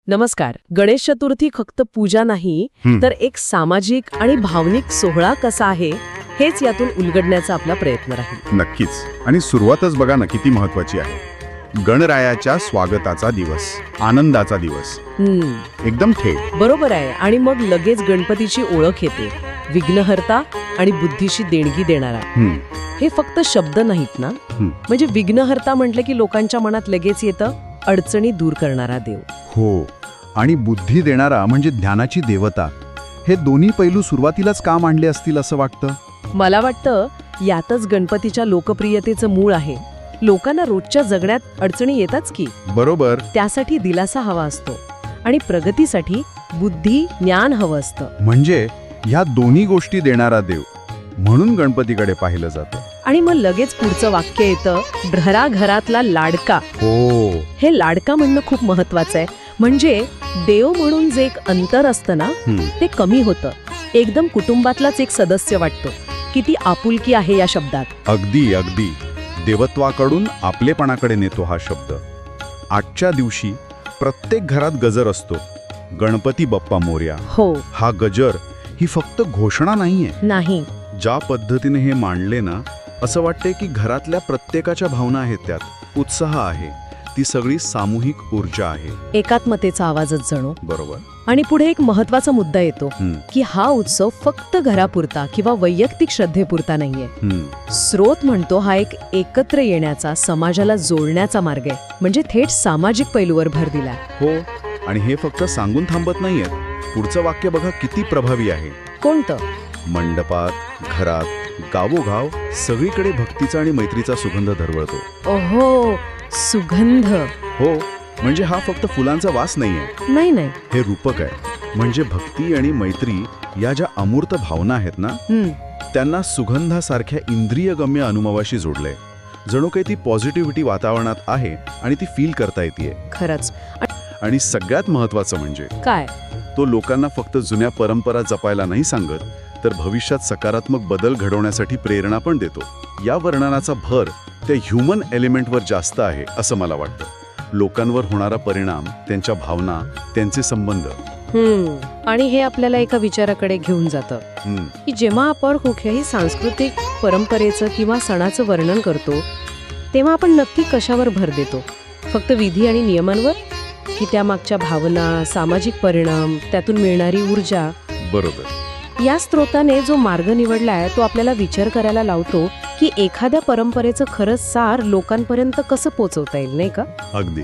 नमस्कार. गणेश चतुर्थी फक्त पूजा नाही तर एक सामाजिक आणि भावनिक सोहळा कसा आहे हेच यातून उलगडण्याचा आपला प्रयत्न राहील. नक्कीच. आणि सुरुवातच बघा ना किती महत्वाची आहे. गणरायाच्या स्वागताचा दिवस, आनंदाचा दिवस, एकदम थेट. बरोबर आहे. आणि मग लगेच गणपतीची ओळख येते, विघ्नहर्ता आणि बुद्धीशी देणगी देणारा. हे फक्त शब्द नाहीत ना. म्हणजे विघ्नहर्ता म्हटलं की लोकांच्या मनात लगेच येतं अडचणी दूर करणारा देव. हो. आणि बुद्धी देणारा म्हणजे ज्ञानाची देवता. हे दोन्ही पैलू सुरुवातीलाच का मांडले असतील असं वाटतं? मला वाटतं यातच गणपतीच्या लोकप्रियतेचं मूळ आहे. लोकांना रोजच्या जगण्यात अडचणी येताच की. बरोबर. त्यासाठी दिलासा हवा असतो आणि प्रगतीसाठी बुद्धी ज्ञान हवं असतं. म्हणजे ह्या दोन्ही गोष्टी देणारा देव म्हणून गणपतीकडे पाहिलं जातं. आणि मग लगेच पुढचं वाक्य येतं, घरा घरातला लाडका. हो. हे लाडका म्हणणं खूप महत्वाचं आहे. म्हणजे देव म्हणून जे एक अंतर असतं ना ते कमी होतं. एकदम कुटुंबातलाच एक सदस्य वाटतो. किती आपुलकी आहे या शब्दात. अगदी अगदी. देवत्वाकडून आपलेपणाकडे नेतो हा शब्द. आजच्या दिवशी प्रत्येक घरात गजर असतो, गणपती बाप्पा मोरया. हो. हा गजर ही फक्त घोषणा नाहीये. नाही. ज्या पद्धतीने हे मांडले ना, असं वाटते की घरातल्या प्रत्येकाच्या भावना आहेत त्यात. उत्साह आहे, ती सगळी सामूहिक ऊर्जा आहे. एकात्मतेचा आवाजच जणू. बरोबर. आणि पुढे एक महत्वाचा मुद्दा येतो की हा उत्सव फक्त घरापुरता किंवा वैयक्तिक श्रद्धेपुरता नाहीये. स्रोत म्हणतो हा एक एकत्र येण्याचा, समाजाला जोडण्याचा मार्ग आहे. म्हणजे थेट सामाजिक पैलूवर भर दिलाय. हो. आणि हे फक्त सांगून थांबत नाहीये. पुढचं वाक्य बघा किती प्रभावी आहे. कोणतं? मंडपात, घरात, गावोगाव सगळीकडे भक्तीचा आणि मैत्रीचा सुगंध दरवळतो. ओहो, सुगंध. हो. म्हणजे हा फक्त फुलांचा वास नाहीये. नाही नाही. हे रूपक आहे. म्हणजे भक्ती आणि मैत्री या ज्या अमूर्त भावना आहेत ना, त्यांना सुगंधासारख्या इंद्रियगम्य अनुभवाशी जोडलंय. जणू काही ती पॉझिटिव्हिटी वातावरणात आहे आणि ती फील करता येते. खरंच. आणि सगळ्यात महत्वाचं म्हणजे काय? तो लोकांना फक्त जुन्या परंपरा जपायला नाही सांगत, तर भविष्यात सकारात्मक बदल घडवण्यासाठी प्रेरणा पण देतो. या वर्णनाचा भर त्या ह्युमन एलिमेंटवर जास्त आहे असं मला वाटतं. लोकांवर होणारा परिणाम, त्यांच्या भावना, त्यांचे संबंध. आणि हे आपल्याला एका विचाराकडे घेऊन जातं की जेव्हा आपण कुठल्याही सांस्कृतिक परंपरेचं किंवा सणाचं वर्णन करतो तेव्हा आपण नक्की कशावर भर देतो? फक्त विधी आणि नियमांवर, की त्यामागच्या भावना, सामाजिक परिणाम, त्यातून मिळणारी ऊर्जा? बरोबर. या स्रोताने जो मार्ग निवडलाय तो आपल्याला विचार करायला लावतो की एखाद्या परंपरेचं खरंच सार लोकांपर्यंत कसं पोहोचवता येईल, नाही का? अगदी.